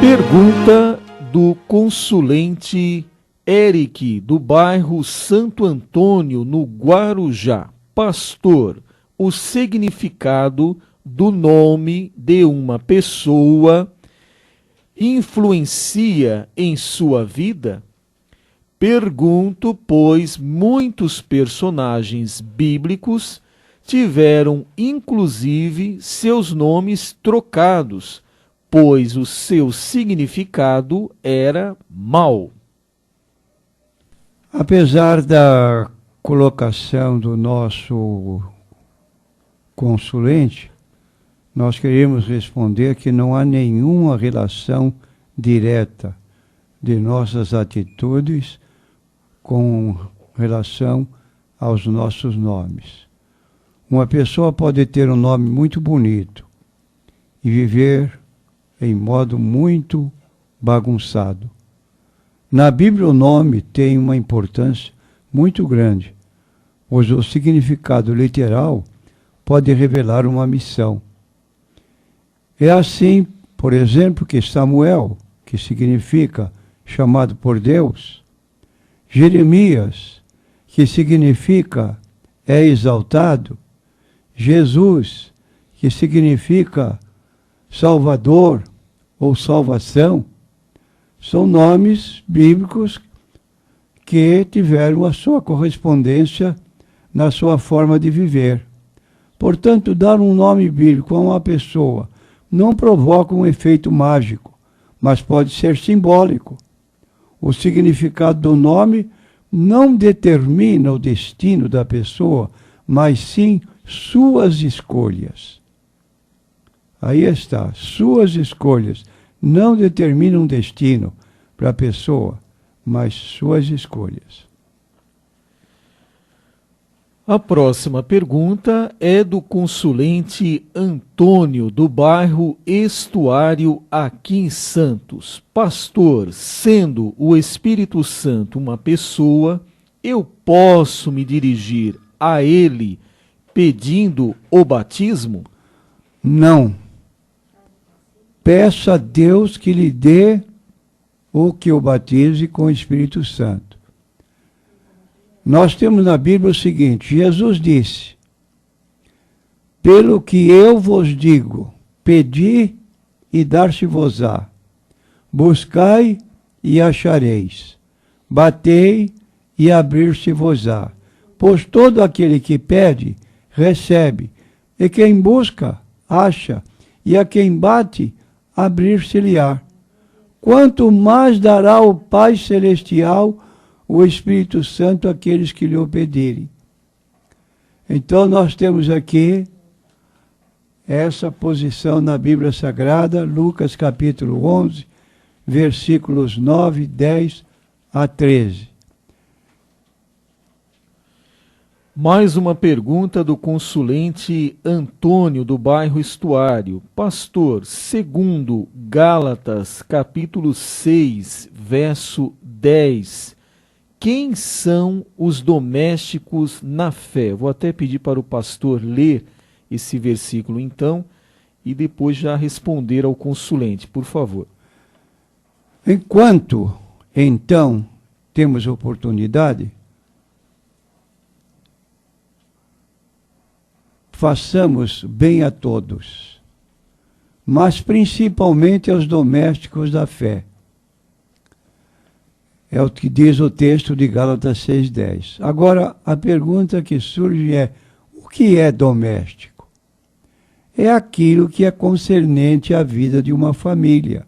Pergunta do consulente Eric, do bairro Santo Antônio, no Guarujá. Pastor, o significado do nome de uma pessoa influencia em sua vida? Pergunto, pois muitos personagens bíblicos tiveram inclusive seus nomes trocados, pois o seu significado era mau. Apesar da colocação do nosso consulente, nós queremos responder que não há nenhuma relação direta de nossas atitudes com relação aos nossos nomes. Uma pessoa pode ter um nome muito bonito e viver em modo muito bagunçado. Na Bíblia, o nome tem uma importância muito grande, pois o significado literal pode revelar uma missão. É assim, por exemplo, que Samuel, que significa chamado por Deus, Jeremias, que significa é exaltado, Jesus, que significa Salvador ou salvação, são nomes bíblicos que tiveram a sua correspondência na sua forma de viver. Portanto, dar um nome bíblico a uma pessoa não provoca um efeito mágico, mas pode ser simbólico. O significado do nome não determina o destino da pessoa, mas sim suas escolhas. Aí está, suas escolhas não determinam um destino para a pessoa, mas suas escolhas. A próxima pergunta é do consulente Antônio, do bairro Estuário, aqui em Santos. Pastor, sendo o Espírito Santo uma pessoa, eu posso me dirigir a ele pedindo o batismo? Não. Peça a Deus que lhe dê ou que o batize com o Espírito Santo. Nós temos na Bíblia o seguinte, Jesus disse, pelo que eu vos digo, pedi e dar-se-vos-á, buscai e achareis, batei e abrir-se-vos-á, pois todo aquele que pede, recebe, e quem busca, acha, e a quem bate, abrir-se-lhe-á. Quanto mais dará o Pai Celestial o Espírito Santo àqueles que lhe pedirem. Então nós temos aqui essa posição na Bíblia Sagrada, Lucas capítulo 11, versículos 9, 10 a 13. Mais uma pergunta do consulente Antônio, do bairro Estuário. Pastor, segundo Gálatas, capítulo 6, verso 10, quem são os domésticos na fé? Vou até pedir para o pastor ler esse versículo, então, e depois já responder ao consulente, por favor. Enquanto, então, temos oportunidade, façamos bem a todos, mas principalmente aos domésticos da fé. É o que diz o texto de Gálatas 6,10. Agora, a pergunta que surge é, o que é doméstico? É aquilo que é concernente à vida de uma família.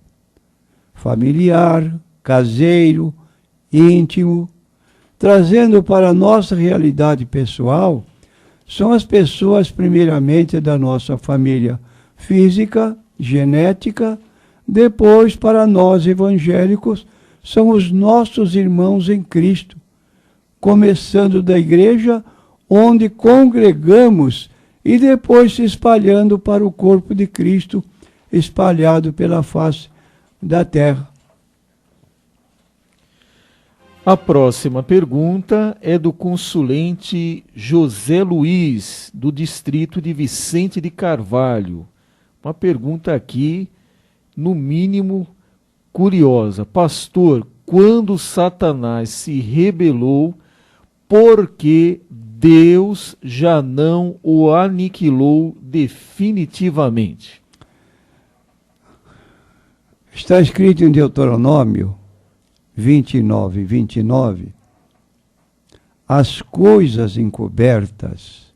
Familiar, caseiro, íntimo. Trazendo para a nossa realidade pessoal, são as pessoas, primeiramente, da nossa família física, genética, depois, para nós evangélicos, são os nossos irmãos em Cristo, começando da igreja, onde congregamos, e depois se espalhando para o corpo de Cristo, espalhado pela face da terra. A próxima pergunta é do consulente José Luiz, do distrito de Vicente de Carvalho. Uma pergunta aqui, no mínimo, curiosa. Pastor, quando Satanás se rebelou, por que Deus já não o aniquilou definitivamente? Está escrito em Deuteronômio 29, 29, as coisas encobertas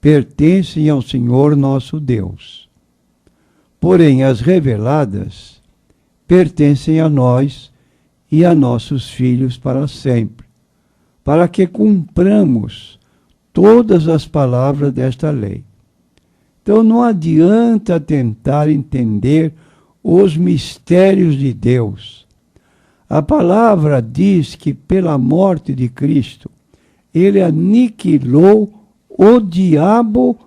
pertencem ao Senhor nosso Deus, porém as reveladas pertencem a nós e a nossos filhos para sempre, para que cumpramos todas as palavras desta lei. Então não adianta tentar entender os mistérios de Deus. A palavra diz que pela morte de Cristo, ele aniquilou o diabo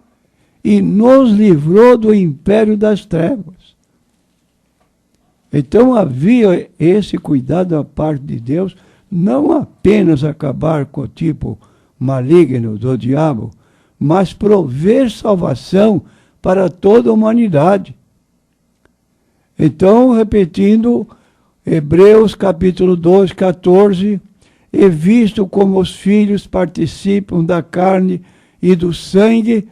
e nos livrou do império das trevas. Então havia esse cuidado da parte de Deus, não apenas acabar com o tipo maligno do diabo, mas prover salvação para toda a humanidade. Então, repetindo, Hebreus capítulo 2, 14, e visto como os filhos participam da carne e do sangue,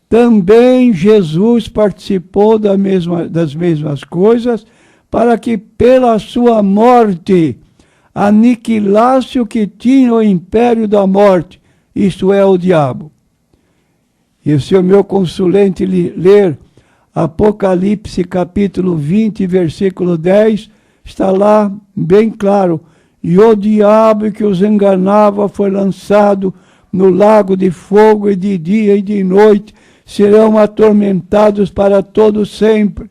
também Jesus participou das mesmas coisas, para que pela sua morte aniquilasse o que tinha o império da morte, isto é, o diabo. E se o meu consulente ler Apocalipse capítulo 20, versículo 10, está lá bem claro. E o diabo que os enganava foi lançado no lago de fogo, e de dia e de noite serão atormentados para todo sempre.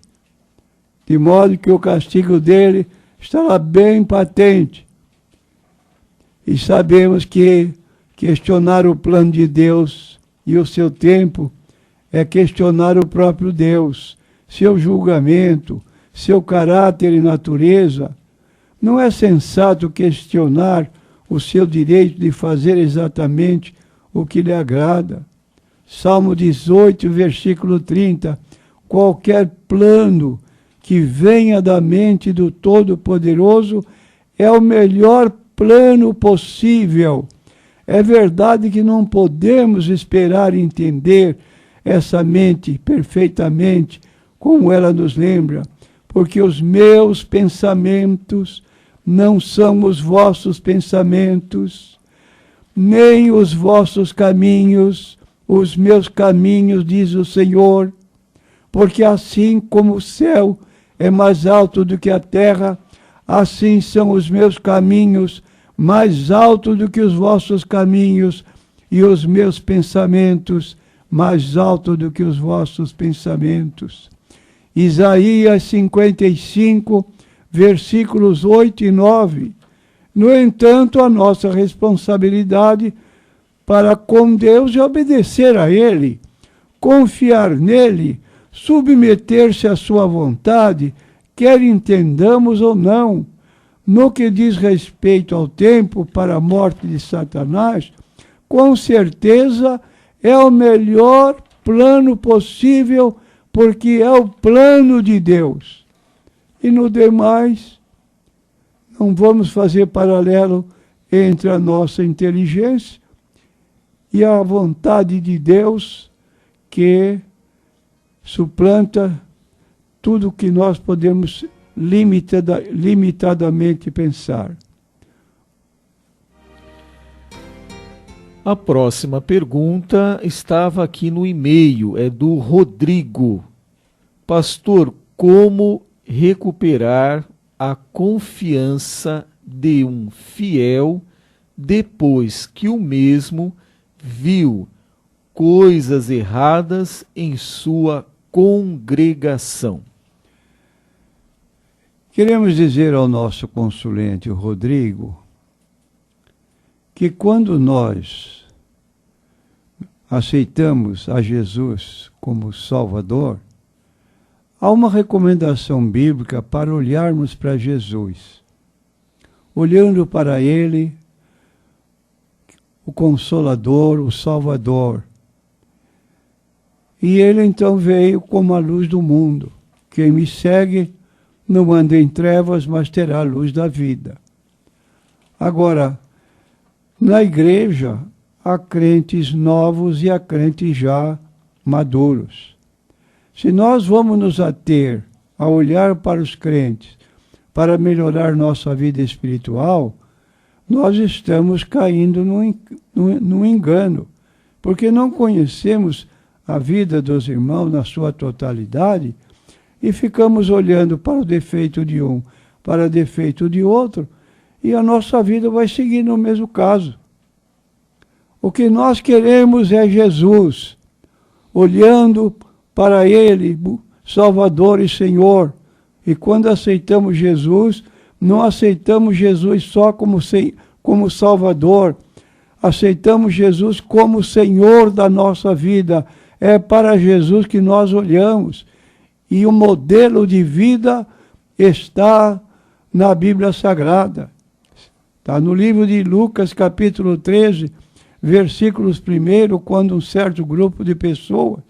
De modo que o castigo dele está lá bem patente. E sabemos que questionar o plano de Deus e o seu tempo é questionar o próprio Deus, seu julgamento, seu caráter e natureza. Não é sensato questionar o seu direito de fazer exatamente o que lhe agrada. Salmo 18, versículo 30. Qualquer plano que venha da mente do Todo-Poderoso é o melhor plano possível. É verdade que não podemos esperar entender essa mente perfeitamente, como ela nos lembra, porque os meus pensamentos não são os vossos pensamentos, nem os vossos caminhos, os meus caminhos, diz o Senhor, porque assim como o céu é mais alto do que a terra, assim são os meus caminhos mais altos do que os vossos caminhos, e os meus pensamentos mais altos do que os vossos pensamentos. Isaías 55, versículos 8 e 9. No entanto, a nossa responsabilidade para com Deus é obedecer a Ele, confiar nele, submeter-se à sua vontade, quer entendamos ou não. No que diz respeito ao tempo para a morte de Satanás, com certeza é o melhor plano possível, porque é o plano de Deus. E no demais, não vamos fazer paralelo entre a nossa inteligência e a vontade de Deus, que suplanta tudo que nós podemos limitadamente pensar. A próxima pergunta estava aqui no e-mail, é do Rodrigo. Pastor, como recuperar a confiança de um fiel depois que o mesmo viu coisas erradas em sua congregação? Queremos dizer ao nosso consulente, o Rodrigo, que quando nós aceitamos a Jesus como Salvador, há uma recomendação bíblica para olharmos para Jesus. Olhando para Ele, o Consolador, o Salvador. E Ele então veio como a luz do mundo. Quem me segue não anda em trevas, mas terá a luz da vida. Agora, na igreja, há crentes novos e há crentes já maduros. Se nós vamos nos ater a olhar para os crentes para melhorar nossa vida espiritual, nós estamos caindo num engano, porque não conhecemos a vida dos irmãos na sua totalidade e ficamos olhando para o defeito de um, para o defeito de outro, e a nossa vida vai seguir no mesmo caso. O que nós queremos é Jesus, olhando para Ele, Salvador e Senhor. E quando aceitamos Jesus, não aceitamos Jesus só como Salvador, aceitamos Jesus como Senhor da nossa vida. É para Jesus que nós olhamos. E o modelo de vida está na Bíblia Sagrada. Está no livro de Lucas, capítulo 13, versículos 1, quando um certo grupo de pessoas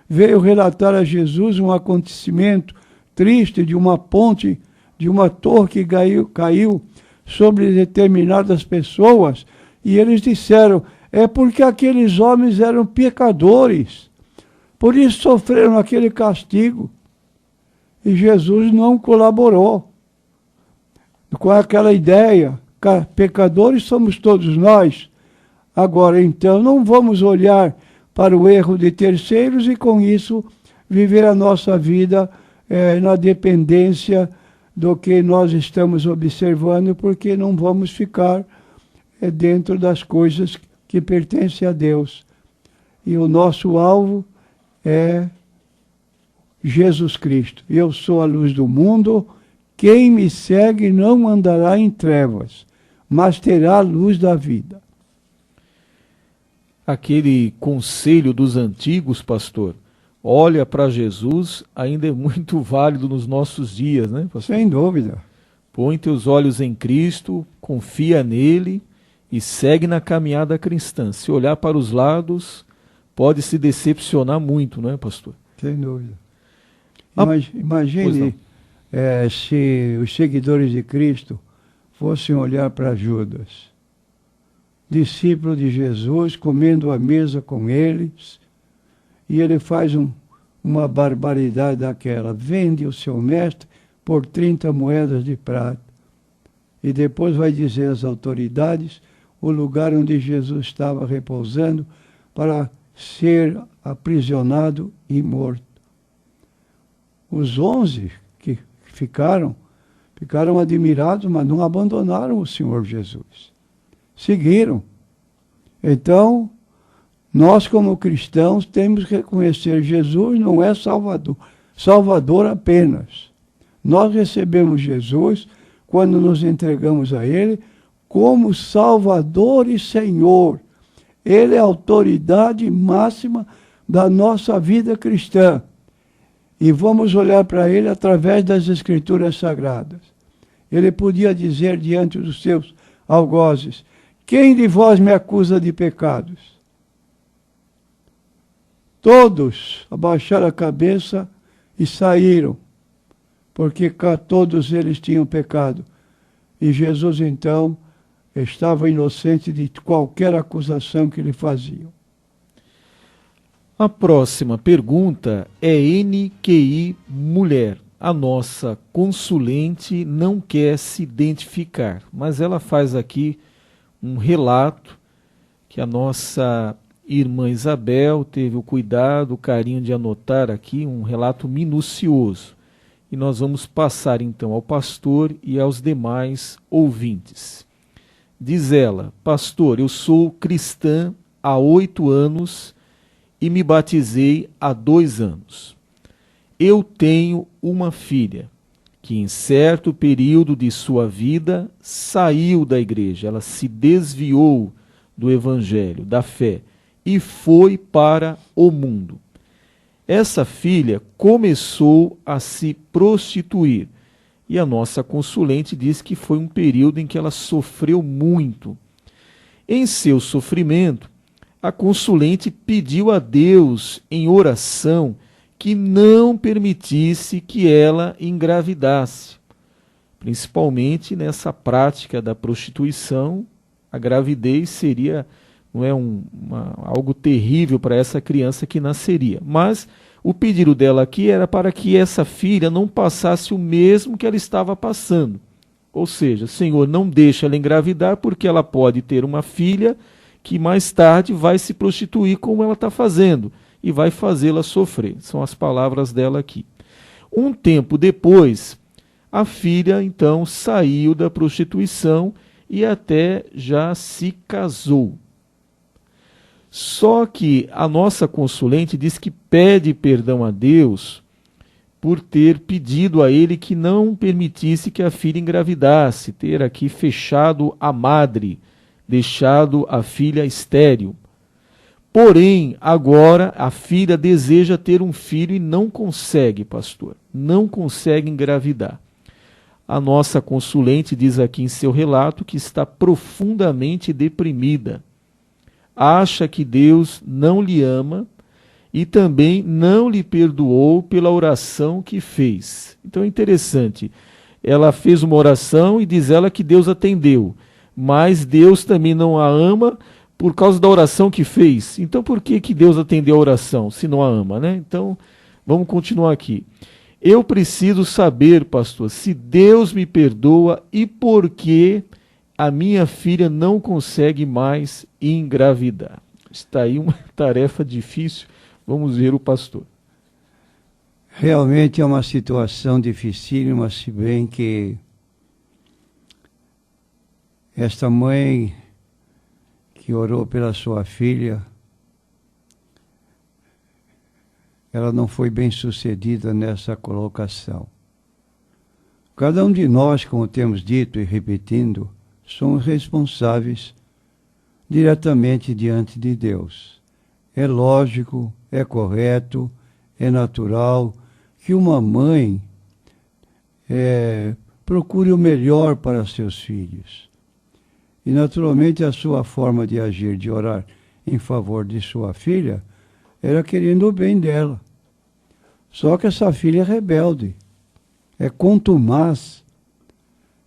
veio relatar a Jesus um acontecimento triste de uma ponte, de uma torre que caiu sobre determinadas pessoas, e eles disseram, é porque aqueles homens eram pecadores, por isso sofreram aquele castigo. E Jesus não colaborou com aquela ideia, pecadores somos todos nós. Agora, então, não vamos olhar para o erro de terceiros e, com isso, viver a nossa vida na dependência do que nós estamos observando, porque não vamos ficar dentro das coisas que pertencem a Deus. E o nosso alvo é Jesus Cristo. Eu sou a luz do mundo, quem me segue não andará em trevas, mas terá a luz da vida. Aquele conselho dos antigos, pastor, olha para Jesus, ainda é muito válido nos nossos dias, né, pastor? Sem dúvida. Põe teus olhos em Cristo, confia nele e segue na caminhada cristã. Se olhar para os lados, pode se decepcionar muito, não é, pastor? Sem dúvida. Imagine se os seguidores de Cristo fossem olhar para Judas, discípulo de Jesus, comendo à mesa com eles, e ele faz uma barbaridade daquela, vende o seu mestre por 30 moedas de prata, e depois vai dizer às autoridades o lugar onde Jesus estava repousando para ser aprisionado e morto. Os 11 que ficaram admirados, mas não abandonaram o Senhor Jesus. Seguiram. Então, nós como cristãos temos que reconhecer Jesus não é Salvador apenas. Nós recebemos Jesus quando nos entregamos a Ele como Salvador e Senhor. Ele é a autoridade máxima da nossa vida cristã. E vamos olhar para Ele através das Escrituras Sagradas. Ele podia dizer diante dos seus algozes, quem de vós me acusa de pecados? Todos abaixaram a cabeça e saíram, porque todos eles tinham pecado. E Jesus, então, estava inocente de qualquer acusação que lhe faziam. A próxima pergunta é NQI Mulher. A nossa consulente não quer se identificar, mas ela faz aqui um relato que a nossa irmã Isabel teve o cuidado, o carinho de anotar aqui, um relato minucioso. E nós vamos passar então ao pastor e aos demais ouvintes. Diz ela, pastor, eu sou cristã há 8 anos e me batizei há 2 anos. Eu tenho uma filha que em certo período de sua vida saiu da igreja, ela se desviou do evangelho, da fé, e foi para o mundo. Essa filha começou a se prostituir, e a nossa consulente diz que foi um período em que ela sofreu muito. Em seu sofrimento, a consulente pediu a Deus em oração que não permitisse que ela engravidasse. Principalmente nessa prática da prostituição, a gravidez seria, não é, algo terrível para essa criança que nasceria. Mas o pedido dela aqui era para que essa filha não passasse o mesmo que ela estava passando. Ou seja, Senhor, não deixa ela engravidar, porque ela pode ter uma filha que mais tarde vai se prostituir como ela está fazendo e vai fazê-la sofrer. São as palavras dela aqui. Um tempo depois, a filha então saiu da prostituição e até já se casou. Só que a nossa consulente diz que pede perdão a Deus por ter pedido a ele que não permitisse que a filha engravidasse, ter aqui fechado a madre, deixado a filha estéril. Porém, agora a filha deseja ter um filho e não consegue, pastor, não consegue engravidar. A nossa consulente diz aqui em seu relato que está profundamente deprimida. Acha que Deus não lhe ama e também não lhe perdoou pela oração que fez. Então é interessante, ela fez uma oração e diz ela que Deus atendeu, mas Deus também não a ama por causa da oração que fez. Então por que Deus atendeu a oração, se não a ama, né? Então vamos continuar aqui. Eu preciso saber, pastor, se Deus me perdoa e por que a minha filha não consegue mais engravidar. Está aí uma tarefa difícil. Vamos ver o pastor. Realmente é uma situação dificílima, se bem que esta mãe que orou pela sua filha, ela não foi bem sucedida nessa colocação. Cada um de nós, como temos dito e repetindo, somos responsáveis diretamente diante de Deus. É lógico, é correto, é natural que uma mãe procure o melhor para seus filhos. E naturalmente a sua forma de agir, de orar em favor de sua filha, era querendo o bem dela. Só que essa filha é rebelde, é contumaz.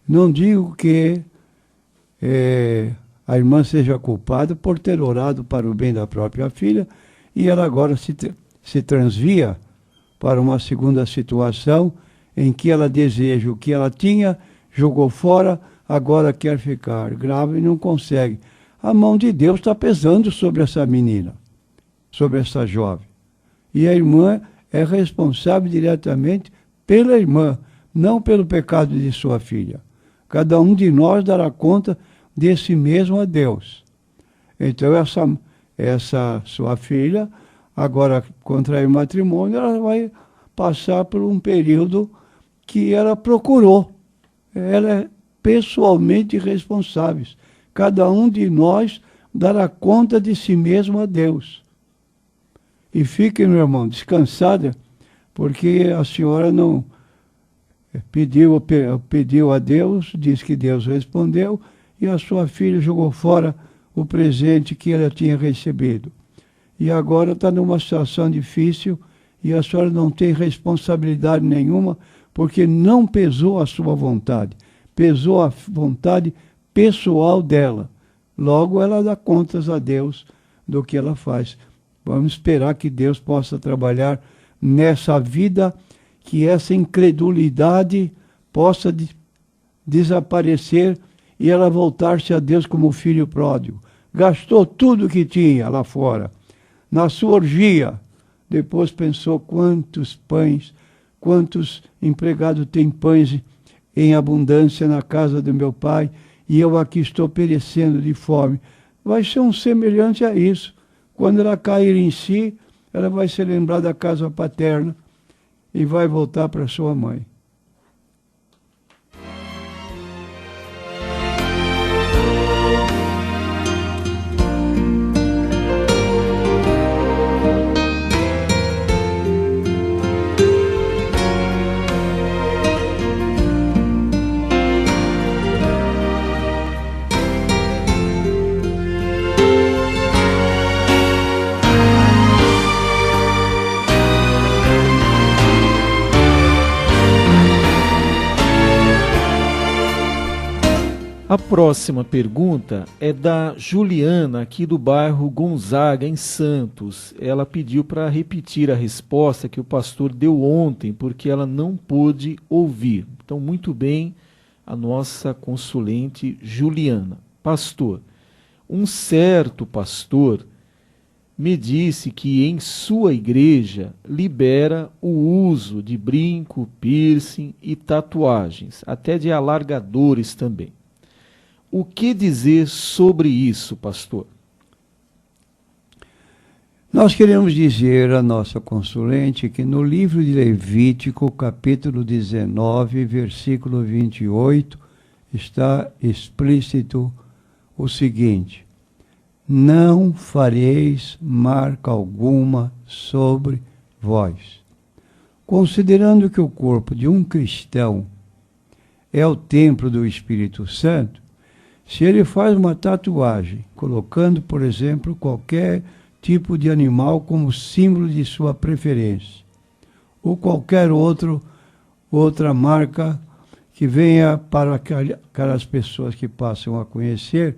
Não digo que a irmã seja culpada por ter orado para o bem da própria filha e ela agora se transvia para uma segunda situação em que ela deseja o que ela tinha, jogou fora, agora quer ficar grávida e não consegue. A mão de Deus está pesando sobre essa menina, sobre essa jovem. E a irmã é responsável diretamente pela irmã, não pelo pecado de sua filha. Cada um de nós dará conta de si mesmo a Deus. Então essa sua filha, agora contrair matrimônio, ela vai passar por um período que ela procurou. Ela é pessoalmente responsável. Cada um de nós dará conta de si mesmo a Deus. E fique, meu irmão, descansada, porque a senhora não pediu a Deus, disse que Deus respondeu, e a sua filha jogou fora o presente que ela tinha recebido. E agora está numa situação difícil e a senhora não tem responsabilidade nenhuma, porque não pesou a sua vontade, pesou a vontade pessoal dela. Logo, ela dá contas a Deus do que ela faz. Vamos esperar que Deus possa trabalhar nessa vida, que essa incredulidade possa desaparecer e ela voltar-se a Deus como filho pródigo. Gastou tudo que tinha lá fora, na sua orgia. Depois pensou quantos pães, quantos empregados têm pães em abundância na casa do meu pai, e eu aqui estou perecendo de fome. Vai ser um semelhante a isso. Quando ela cair em si, ela vai se lembrar da casa paterna e vai voltar para sua mãe. A próxima pergunta é da Juliana, aqui do bairro Gonzaga, em Santos. Ela pediu para repetir a resposta que o pastor deu ontem, porque ela não pôde ouvir. Então, muito bem, a nossa consulente Juliana. Pastor, um certo pastor me disse que em sua igreja libera o uso de brinco, piercing e tatuagens, até de alargadores também. O que dizer sobre isso, pastor? Nós queremos dizer à nossa consulente que no livro de Levítico, capítulo 19, versículo 28, está explícito o seguinte: não fareis marca alguma sobre vós. Considerando que o corpo de um cristão é o templo do Espírito Santo, se ele faz uma tatuagem, colocando, por exemplo, qualquer tipo de animal como símbolo de sua preferência, ou qualquer outra marca que venha para aquelas pessoas que passam a conhecer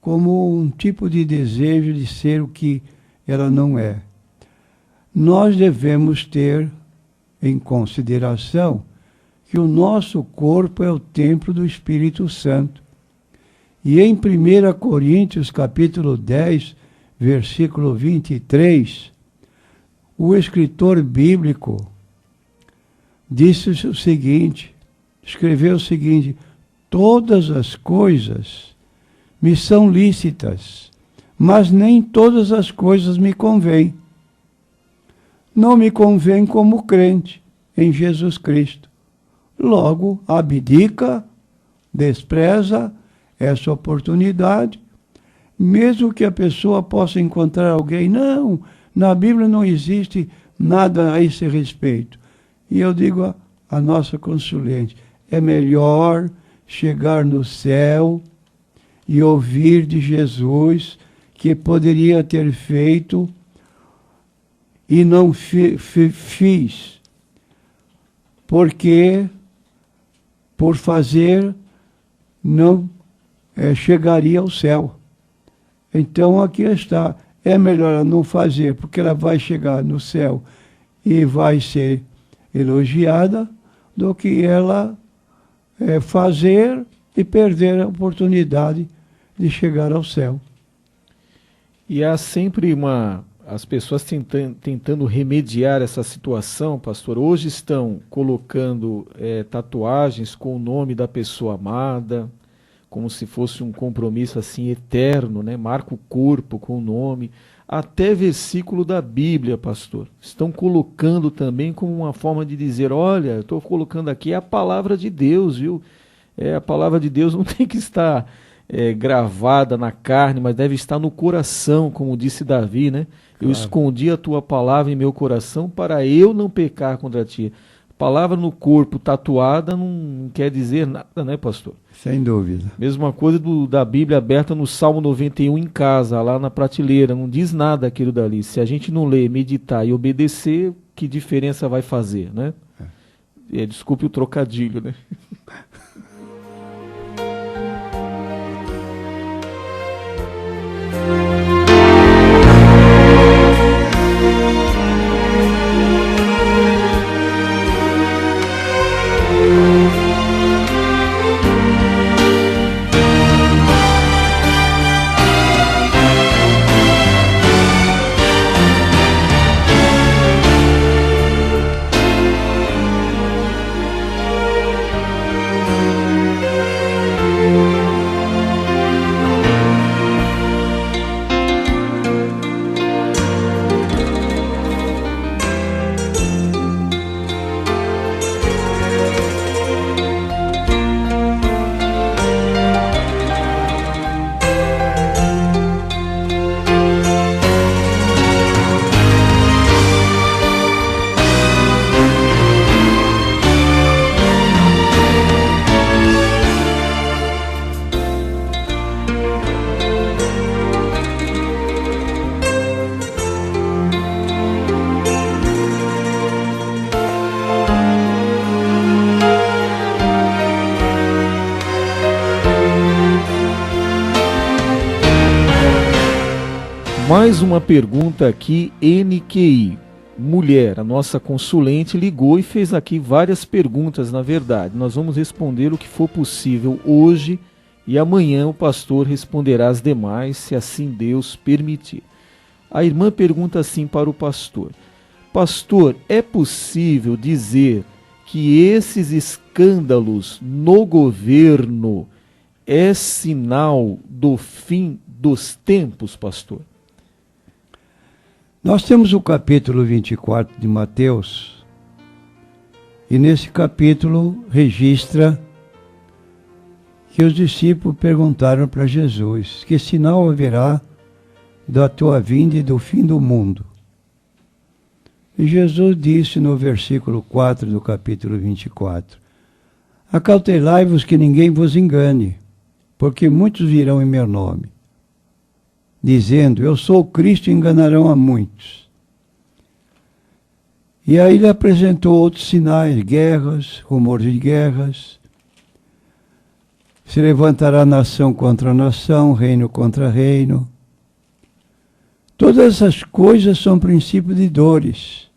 como um tipo de desejo de ser o que ela não é. Nós devemos ter em consideração que o nosso corpo é o templo do Espírito Santo. E em 1 Coríntios, capítulo 10, versículo 23, o escritor bíblico disse o seguinte, escreveu o seguinte: todas as coisas me são lícitas, mas nem todas as coisas me convêm. Não me convém como crente em Jesus Cristo. Logo, abdica, despreza essa oportunidade, mesmo que a pessoa possa encontrar alguém. Não, na Bíblia não existe nada a esse respeito. E eu digo à nossa consulente, é melhor chegar no céu e ouvir de Jesus que poderia ter feito e não fiz, porque por fazer não chegaria ao céu. Então aqui está, é melhor ela não fazer, porque ela vai chegar no céu e vai ser elogiada, do que ela fazer e perder a oportunidade de chegar ao céu. E há sempre as pessoas tentando remediar essa situação, pastor. Hoje estão colocando tatuagens com o nome da pessoa amada, como se fosse um compromisso assim eterno, né? Marca o corpo com o nome, até versículo da Bíblia, pastor. Estão colocando também como uma forma de dizer, olha, estou colocando aqui a palavra de Deus, viu? A palavra de Deus não tem que estar gravada na carne, mas deve estar no coração, como disse Davi, né? Claro. Eu escondi a tua palavra em meu coração para eu não pecar contra ti. Palavra no corpo tatuada não quer dizer nada, né, pastor? Sem dúvida. Mesma coisa da Bíblia aberta no Salmo 91 em casa, lá na prateleira, não diz nada aquilo dali. Se a gente não ler, meditar e obedecer, que diferença vai fazer, né? Desculpe o trocadilho, né? Mais uma pergunta aqui, NQI. Mulher, a nossa consulente, ligou e fez aqui várias perguntas, na verdade. Nós vamos responder o que for possível hoje e amanhã o pastor responderá as demais, se assim Deus permitir. A irmã pergunta assim para o pastor: Pastor, é possível dizer que esses escândalos no governo é sinal do fim dos tempos, pastor? Nós temos o capítulo 24 de Mateus, e nesse capítulo registra que os discípulos perguntaram para Jesus: que sinal haverá da tua vinda e do fim do mundo? E Jesus disse no versículo 4 do capítulo 24: acautelai-vos que ninguém vos engane, porque muitos virão em meu nome, dizendo, eu sou o Cristo, e enganarão a muitos. E aí ele apresentou outros sinais, guerras, rumores de guerras. Se levantará nação contra nação, reino contra reino. Todas essas coisas são princípios de dores.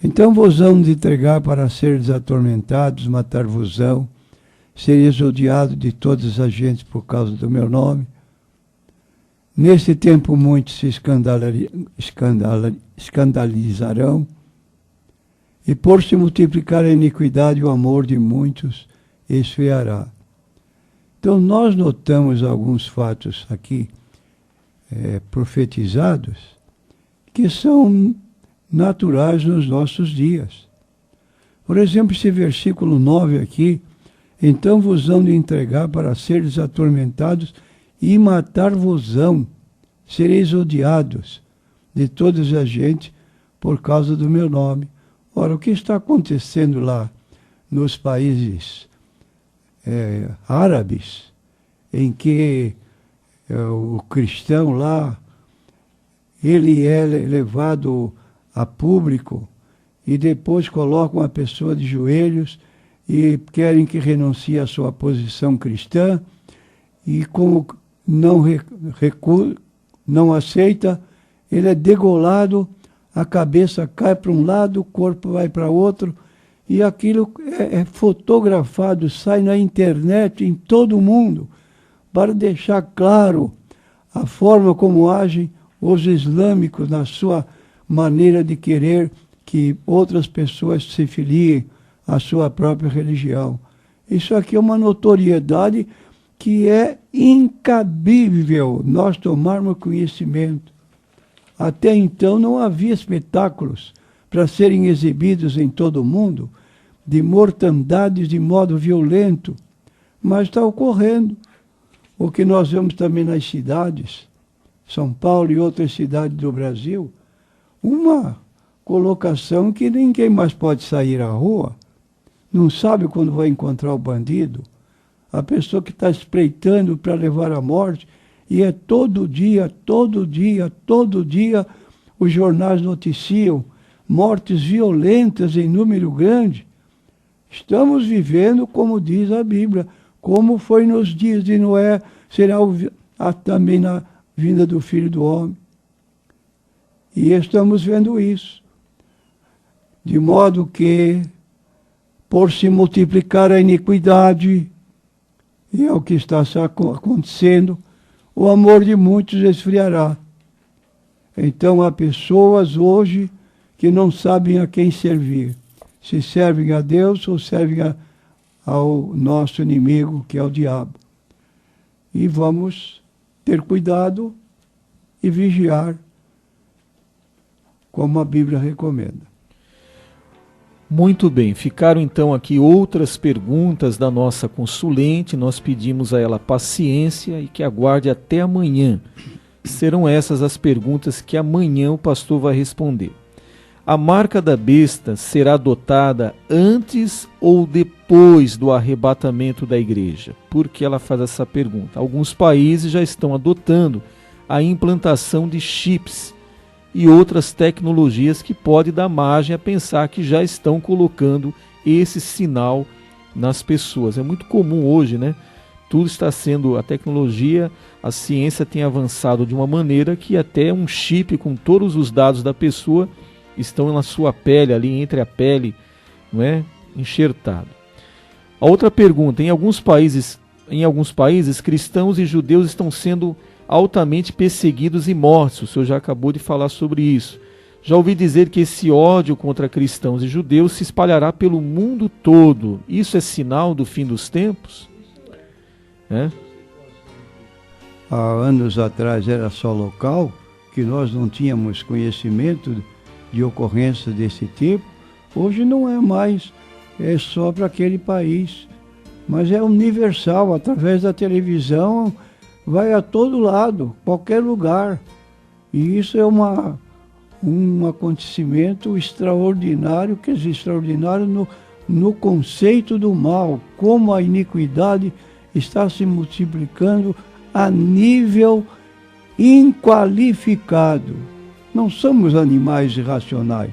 Então vos hão de entregar para seres atormentados, matar-vos-ão, sereis odiados de todas as gentes por causa do meu nome. Neste tempo muitos se escandalizarão, e por se multiplicar a iniquidade, o amor de muitos esfriará. Então nós notamos alguns fatos aqui profetizados que são naturais nos nossos dias. Por exemplo, esse versículo 9 aqui: então vos hão de entregar para seres atormentados e matar-vos-ão, sereis odiados de todas as gentes por causa do meu nome. Ora, o que está acontecendo lá nos países árabes, em que o cristão lá, ele é levado a público e depois colocam a pessoa de joelhos e querem que renuncie à sua posição cristã, e como não aceita, ele é degolado, a cabeça cai para um lado, o corpo vai para outro, e aquilo é fotografado, sai na internet, em todo o mundo, para deixar claro a forma como agem os islâmicos na sua maneira de querer que outras pessoas se filiem à sua própria religião. Isso aqui é uma notoriedade que é incabível nós tomarmos conhecimento. Até então não havia espetáculos para serem exibidos em todo o mundo de mortandades de modo violento, mas está ocorrendo. O que nós vemos também nas cidades, São Paulo e outras cidades do Brasil, uma colocação que ninguém mais pode sair à rua, não sabe quando vai encontrar o bandido, a pessoa que está espreitando para levar à morte, e é todo dia, os jornais noticiam mortes violentas em número grande. Estamos vivendo, como diz a Bíblia, como foi nos dias de Noé, será também na vinda do Filho do Homem. E estamos vendo isso. De modo que, por se multiplicar a iniquidade, e é o que está acontecendo, o amor de muitos esfriará. Então há pessoas hoje que não sabem a quem servir. Se servem a Deus ou servem ao nosso inimigo, que é o diabo. E vamos ter cuidado e vigiar, como a Bíblia recomenda. Muito bem, ficaram então aqui outras perguntas da nossa consulente. Nós pedimos a ela paciência e que aguarde até amanhã. Serão essas as perguntas que amanhã o pastor vai responder. A marca da besta será adotada antes ou depois do arrebatamento da igreja? Por que ela faz essa pergunta? Alguns países já estão adotando a implantação de chips e outras tecnologias que pode dar margem a pensar que já estão colocando esse sinal nas pessoas. É muito comum hoje, né? tudo está sendo, a tecnologia, a ciência tem avançado de uma maneira que até um chip com todos os dados da pessoa estão na sua pele, ali entre a pele, não é, enxertado. A outra pergunta, em alguns países cristãos e judeus estão sendo altamente perseguidos e mortos. O senhor já acabou de falar sobre isso. Já ouvi dizer que esse ódio contra cristãos e judeus se espalhará pelo mundo todo. Isso é sinal do fim dos tempos? Há anos atrás era só local, que nós não tínhamos conhecimento de ocorrência desse tipo. Hoje não é mais, é só para aquele país. Mas é universal, através da televisão, vai a todo lado, qualquer lugar. E isso é um acontecimento extraordinário, quer dizer, extraordinário no conceito do mal, como a iniquidade está se multiplicando a nível inqualificado. Não somos animais irracionais,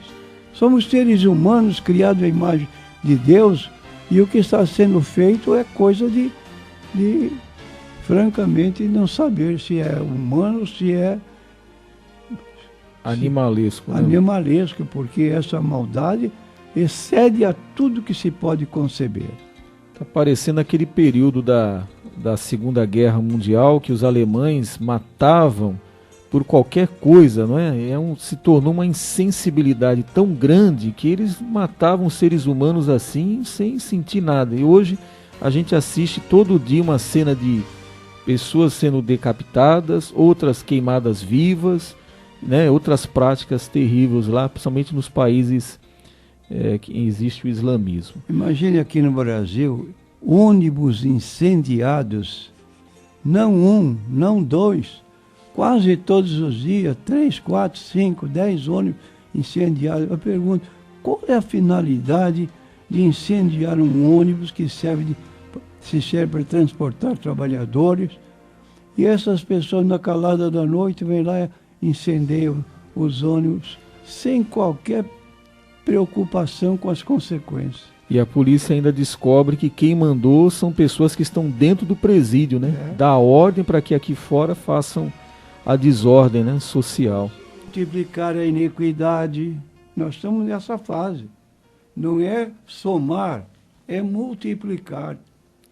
somos seres humanos criados à imagem de Deus, e o que está sendo feito é coisa de francamente, não saber se é humano, se é animalesco. Animalesco, porque essa maldade excede a tudo que se pode conceber. Está parecendo aquele período da Segunda Guerra Mundial, que os alemães matavam por qualquer coisa, não é? Se tornou uma insensibilidade tão grande que eles matavam seres humanos assim, sem sentir nada. E hoje a gente assiste todo dia uma cena de pessoas sendo decapitadas, outras queimadas vivas, né? Outras práticas terríveis lá, principalmente nos países que existe o islamismo. Imagine aqui no Brasil, ônibus incendiados, não um, não dois, quase todos os dias, 3, 4, 5, 10 ônibus incendiados. Eu pergunto, qual é a finalidade de incendiar um ônibus que serve para transportar trabalhadores? E essas pessoas, na calada da noite, vêm lá e incendeiam os ônibus sem qualquer preocupação com as consequências. E a polícia ainda descobre que quem mandou são pessoas que estão dentro do presídio, né? Dá ordem para que aqui fora façam a desordem, né, social. Multiplicar a iniquidade. Nós estamos nessa fase. Não é somar, é multiplicar.